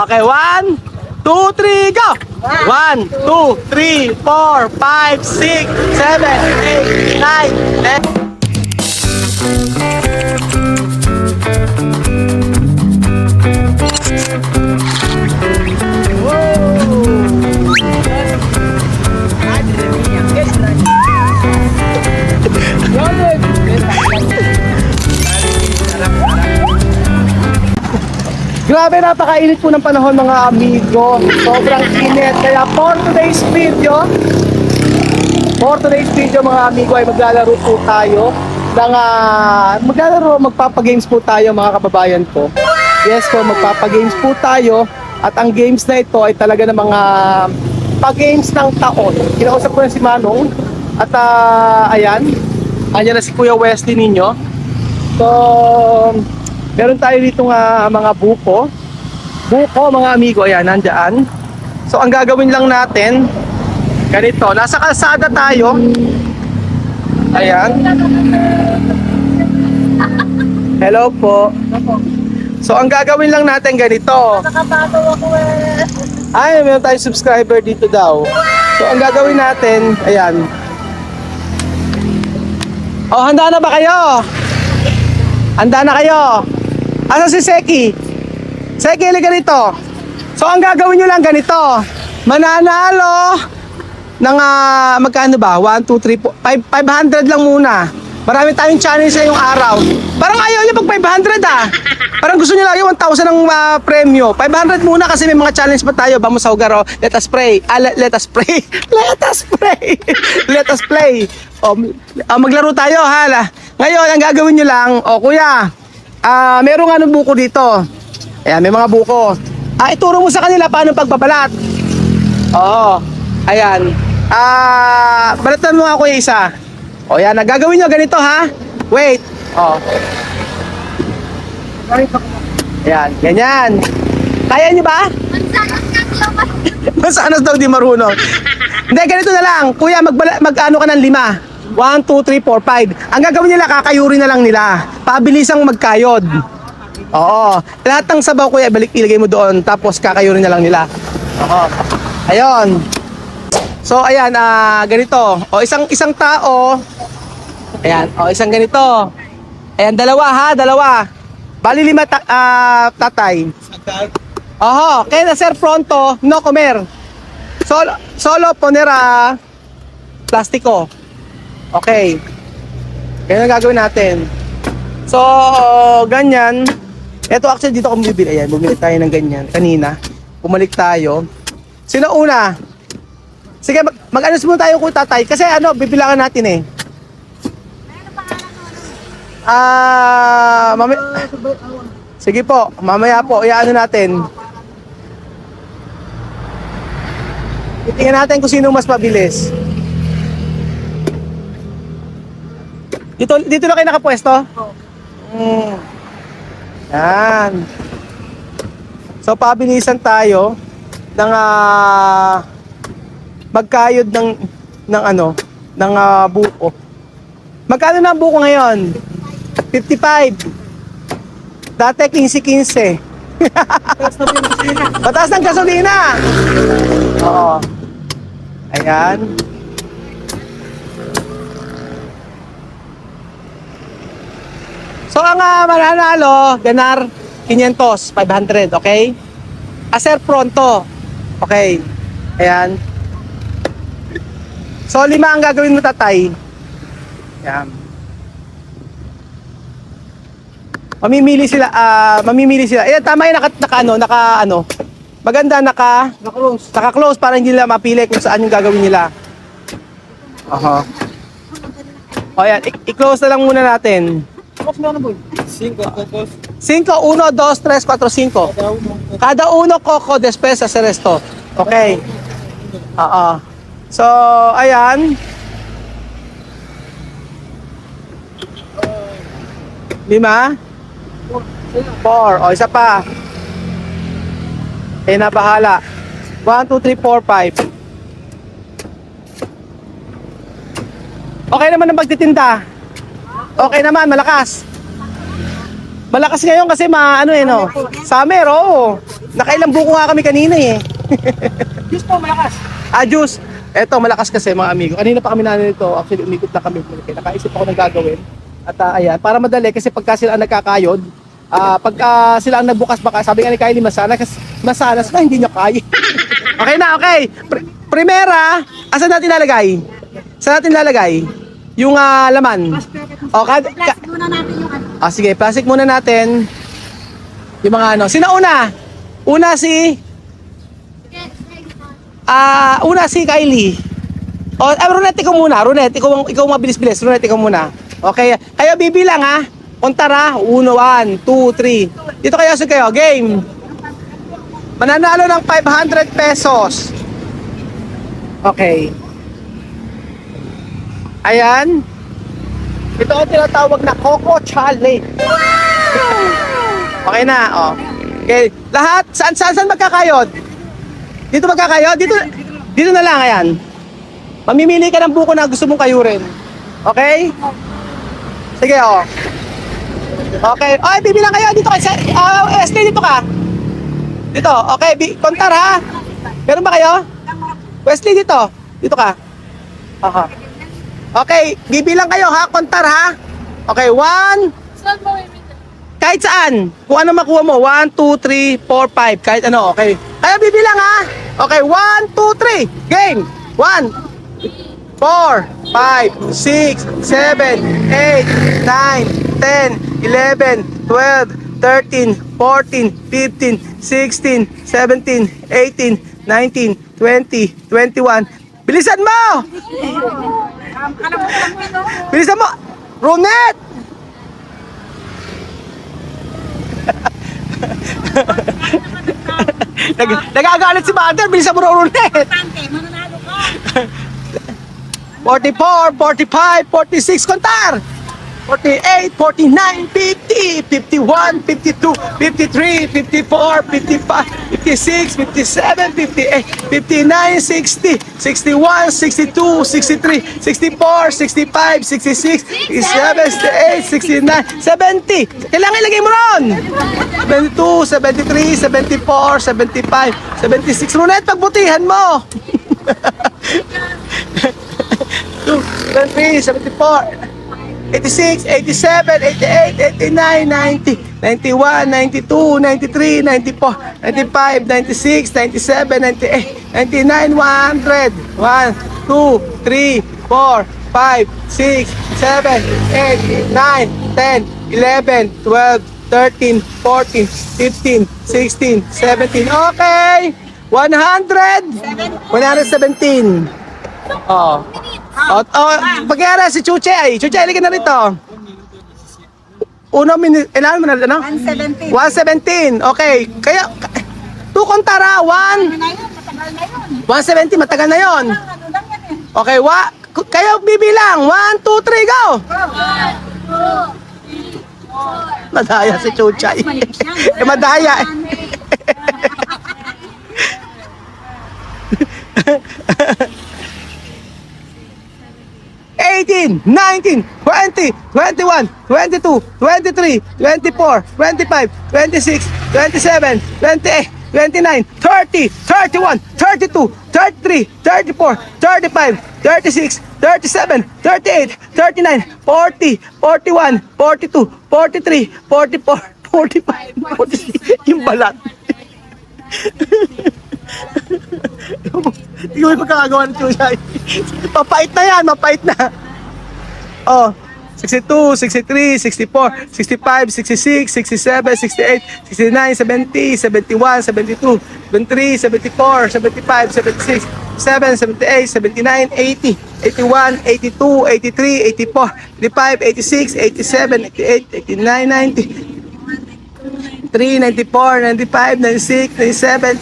Okay, 1, 2, 3, go! 1, 2, 3, 4, 5, 6, 7, 8, 9, 10. Grabe, napakainit po ng panahon mga amigo. Sobrang init. Kaya for today's video mga amigo ay maglalaro po tayo ng magpapagames po tayo mga kababayan ko. Yes po, magpapagames po tayo. At ang games na ito ay talaga ng mga pag-games ng taon. Kinausap ko na si Manong. At ayan na si Kuya Wesley ninyo. So, meron tayo dito nga mga buko mga amigo, ayan, nandyan. So ang gagawin lang natin ganito, nasa kalsada tayo, ayan. Hello po. So ang gagawin lang natin ganito, Nakapataw ako ay meron tayong subscriber dito daw. So ang gagawin natin, ayan. Oh, handa na ba kayo? Handa na kayo? Asa si Seki? Seki, halika rito. So, ang gagawin nyo lang ganito. Mananalo ng, magkano ba? 1, 2, 3, 4, 500 lang muna. Marami tayong challenge sa yung araw. Parang ayaw nyo pag 500 Parang gusto nyo lagi 1,000 ang premyo. 500 muna kasi may mga challenge pa tayo. Vamos sa Ugaro. Let us pray. Let us pray. Let us pray. Let us play. Maglaro tayo, hala. Ngayon, ang gagawin nyo lang, kuya, merong anong buko dito. Ayan, may mga buko. Ituro mo sa kanila paano pagbabalat. Oo. Ayan. Balatan mo ako yung isa. O, yan. Gagawin nyo ganito, ha? Wait. Ayan, ganyan. Kaya nyo ba? Masanas daw di marunong. Hindi, ganito na lang. Kuya, mag-ano ka ng 5. 1, 2, 3, 4, 5. Ang gagawin nila, kakayuri na lang nila. Pabilisang magkayod. Oo. Lahat ng sabaw, kuya, ilagay mo doon. Tapos kakayuri na lang nila. Oo. Ayun. So, ayan, ganito. O, isang tao. Ayan, isang ganito. Ayan, dalawa. Bali 5 tatay. Oho, kaya sir, pronto, no comer. Solo ponera plastiko. Okay. Kaya na gagawin natin. So, ganyan. Ito actually dito ako bumibili. Ayan, bumili tayo ng ganyan. Kanina, bumalik tayo. Sino una? Sige, mag-anos muna tayo kung tatay. Kasi bibilangan natin eh. Sige po, mamaya po, iano natin. Titingnan natin kung sino mas mabilis. Dito na kayo nakapwesto? Yan. So, pabilisan tayo ng magkayod ng buko. Magkano na ang buko ngayon? 55. Dati 15-15. Mataas ng gasolina. Oo. Ayan. So ang mananalo, ganar 500, 500, okay? Sir, pronto. Okay. Ayan. So 5 ang gagawin mo, tatay. Ayan. Mamimili sila. Eh, tama yung naka maganda naka-close para hindi nila mapili kung saan yung gagawin nila. O yan, i-close na lang muna natin. 5, 1, 2, 3, 4, 5. Kada uno coco despensa sa resto. Okay. So, ayan. 5. 4. O, isa pa. Na bahala. 1, 2, 3, 4, 5. Okay naman ang pagtitinda. Okay naman, malakas. Malakas ngayon kasi no? Summer, oo. Nakailang buko nga kami kanina eh. Juice po, malakas. Juice. Eto, malakas kasi mga amigo. Kanina pa kami nito. Actually, umikot na kami. Nakaisip ako ng gagawin. At ayan, para madali kasi pagka sila ang nagkakayod, pagka sila ang nagbukas baka, sabi nga ni Kylie, masanas na hindi niya kaya. Okay na, okay. Primera, asan natin lalagay? Saan natin lalagay? Yung laman. O, Plastic muna natin yung ano. sige, plastic muna natin. Yung mga ano. Sino una? Una si Kylie. O, Ronette, ikaw muna. Ronette, ikaw mabilis-bilis. Ronette, ikaw muna. Okay. Kayo bibilang ha. Kontara. 1, 2, 3. Dito kayo, kayo. Game. Mananalo ng 500 pesos. Okay. Ayan. Ito ang tinatawag na Coco Challenge. Okay na, oh. Okay, lahat saan magkakayod? Dito magkakayod? Dito na lang, ayan. Mamimili ka ng buko na gusto mong kayurin. Okay? Sige, oh. Okay. Oy, bibilang kayo dito kasi stay dito ka. Dito. Okay, kontar ha. Meron ba kayo? Wesley dito. Dito ka. Aha. Okay, bibilang kayo ha, kontar ha. Okay, 1. Kahit saan. Kung ano makuha mo. 1, 2, 3, 4, 5. Kahit ano, okay. Kaya bibilang ha. Okay, 1, 2, 3. Game. 1, 4, 5, 6, 7, 8, 9, 10, 11, 12, 13, 14, 15, 16, 17, 18, 19, 20, 21. Bilisan mo! Bilisan mo! Ronette! Nagagalit si Mother. Bilisan mo, Ronette! Tante, mananalo ka. 44, 45, 46, kontar! 48, 49, 50, 51, 52, 53, 54, 55, 56, 57, 58, 59, 60, 61, 62, 63, 64, 65, 66, 67, 68, 69, 70. Kailangan ilagay mo ron! 72, 73, 74, 75, 76. Ronette, pagbutihan mo! 73, 74, 86, 87, 88, 89, 90, 91, 92, 93, 94, 95, 96, 97, 98, 99, 100. 1, 2, 3, 4, 5, 6, 7, 8, 9, 10, 11, 12, 13, 14, 15, 16, 17. Okay! 100! 117. Oh. Pag-iara si Chuche ay. Chuche, halika na rito. Ilan mo na, ano? 170. 117. Okay. Kaya, 2 kontara. 1. Ano na yun? Matagal na yun. 170, matagal na yon. Ano lang yan eh. Okay, kayo bibilang. 1, 2, 3, go! Madaya si Chuche. Madaya. 18, 19, 20, 21, 22, 23, 24, 25, 26, 27, 28, 29, 30, 31, 32, 33, 34, 35, 36, 37, 38, 39, 40, 41, 42, 43, 44, 45, 46, yung balat. Hindi ko may pagkakagawa ng Chuchay. Mapait na yan, mapait na. Oh, 62, 63, 64, 65, 66, 67, 68, 69, 70, 71, 72, 73, 74, 75, 76, 7, 78, 79, 80, 81, 82, 83, 84, 85, 86, 87, 88, 89, 90, 3, 94, 95, 96, 97,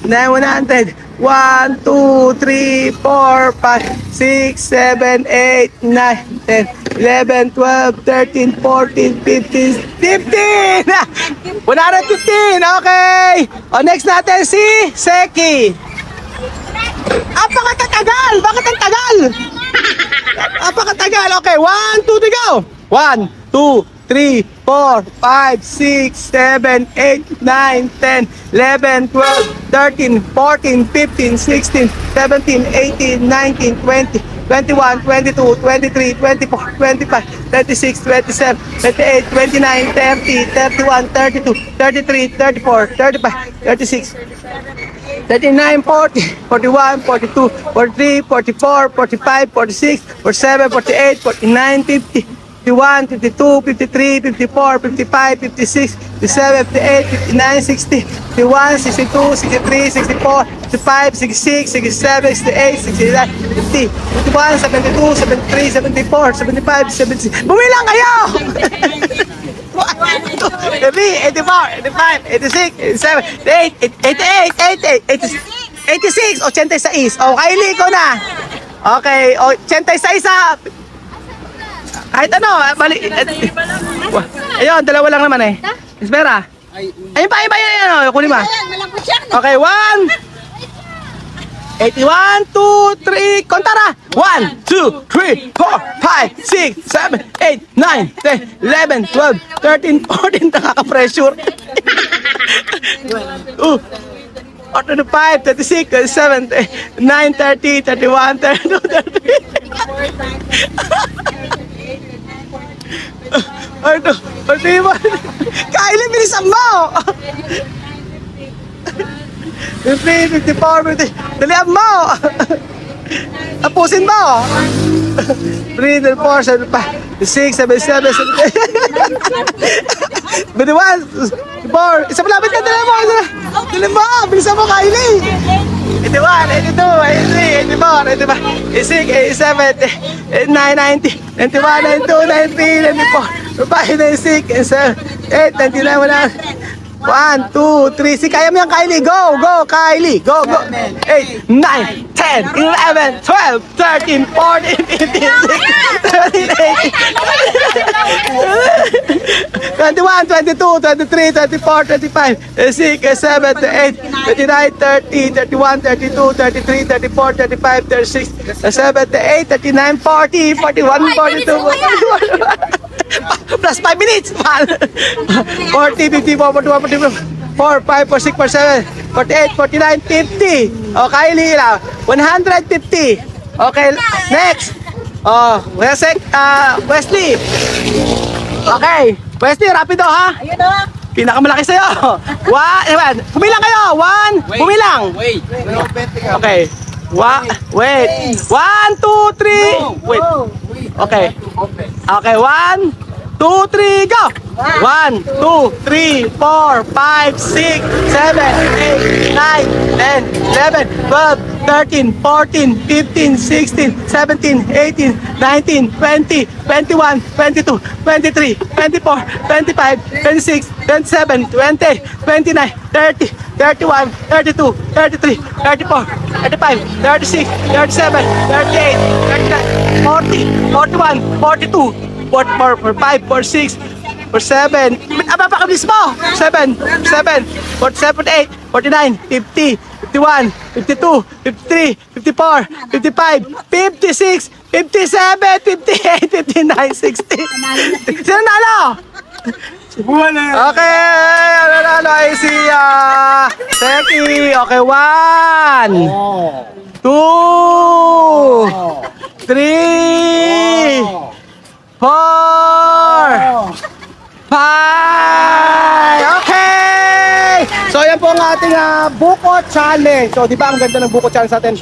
98, 100, 1, 2, 3, 4, 5, 6, 7, 8, 9, 10, 11, 12, 13, 14, 15, 15! 115! Okay! O, next natin si Seki. Apakatagal! Bakit ang tagal? Apakatagal! Okay, 1, 2, 3, go! 1, 2, 3, 4, 5, 6, 7, 8, 9, 10, 11, 12, 13, 14, 15, 16, 17, 18, 19, 20, 21, 22, 23, 24, 25, 26, 27, 28, 29, 30, 31, 32, 33, 34, 35, 36, 39, 40, 41, 42, 43, 44, 45, 46, 47, 48, 49, 50, 51, 52, 53, 54, 55, 56, 57, 58, 59, 60, 61, 62, 63, 64, 65, 66, 67, 68, 69, 70, 51, 72, 73, 74, 75, 76. Bumilang kayo! 84, 85, 86, 87, 88, 86, 86. O, Kylie, ikaw na. Okay, 86 ha. Kahit ano, bali. Ayun, dalawa lang naman eh. Espera. Ayun pa, ayun, kunin mo. Ayan, malambot siya. Okay, 1. 81, 2, 3, kontara! 1, 2, 3, 4, 5, 6, 7, 8, 9, 10, 11, 12, 13, 14, nakaka-pressure. 35, 36, 37, 9, 30, 31, 32, 33. Ay, ito, Kylie, bilisan mo! 50, 54, 50. Dalihan mo! Tapusin mo! 3, 4, 7, 5, 6, 7, 7, 7, 21, 4, isa malapit ka, dalihan mo! Dalihan mo! Bilisan mo, Kylie! 81, 82, 83, 84, 85, 86, 87, 89, 90, 91, 92, 93, 94, 95, 96, 97, 8, 99, 100. 1, 2, 3, si kaya mo yan, Kylie. Go, go, Kylie. Go, go. 8, 9, 10, 11, 12, 13, 14, 15, 16, 17, 18, 21, 22, 23, 24, 25, 26, 27, 28, 29, 30, 31, 32, 33, 34, 35, 36, 37, 38, 39, 40, 41, 42, 41. Plus 5 minutes. 40, 54, 41, 42, 4, 5, 4, 6, 4, 7, 48, 49, 50. O, Kylie lang. 150. Okay, next. Oh, Wesley. Okay. Wesley, rapido ha. Ayun o. Pinakamalaki sa'yo. Bumilang kayo. 1. Bumilang. Wait. Okay. Wait. 1, 2, 3. Wait. Okay. Okay, 1, 2, 3, go! 1, 2, 3, 4, 5, 6, 7, 8, 9, 10, 11, 12, 13, 14, 15, 16, 17, 18, 19, 20, 21, 22, 23, 24, 25, 26, 27, 20, 29, 30, 31, 32, 33, 34, 35, 36, 37, 38, 39, 40, 41, 42, 44, 45, 46, 47, napakabilis mo! 7, 47, 48, 49, 50, 51, 52, 53, 54, 55, 56, 57, 58, 59, 60. Sino nalo? Okay, nalo ay si Seki. Okay, 1, 2, 3, 4, 5. Okay! So yan po ang ating buko challenge. So di ba ang ganda ng buko challenge natin?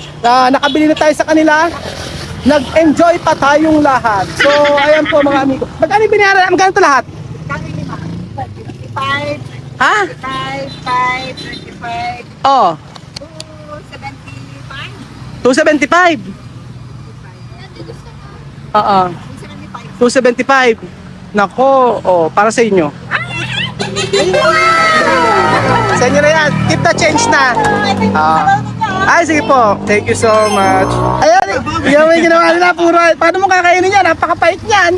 Nakabili na tayo sa kanila. Nag-enjoy pa tayong lahat. So ayan po mga amigo. Magkano yung binayaran? Magkano ito lahat? 25, Ha? 5, 25, Oh, 275. 275. Oo. 275. Nako, oh, para sa inyo. Sa inyo na yan. Keep the change na. Ay, sige po. Thank you so much. Ayan, yung may ginawa nila puro. Paano mo kakainin yan? Napakapait yan.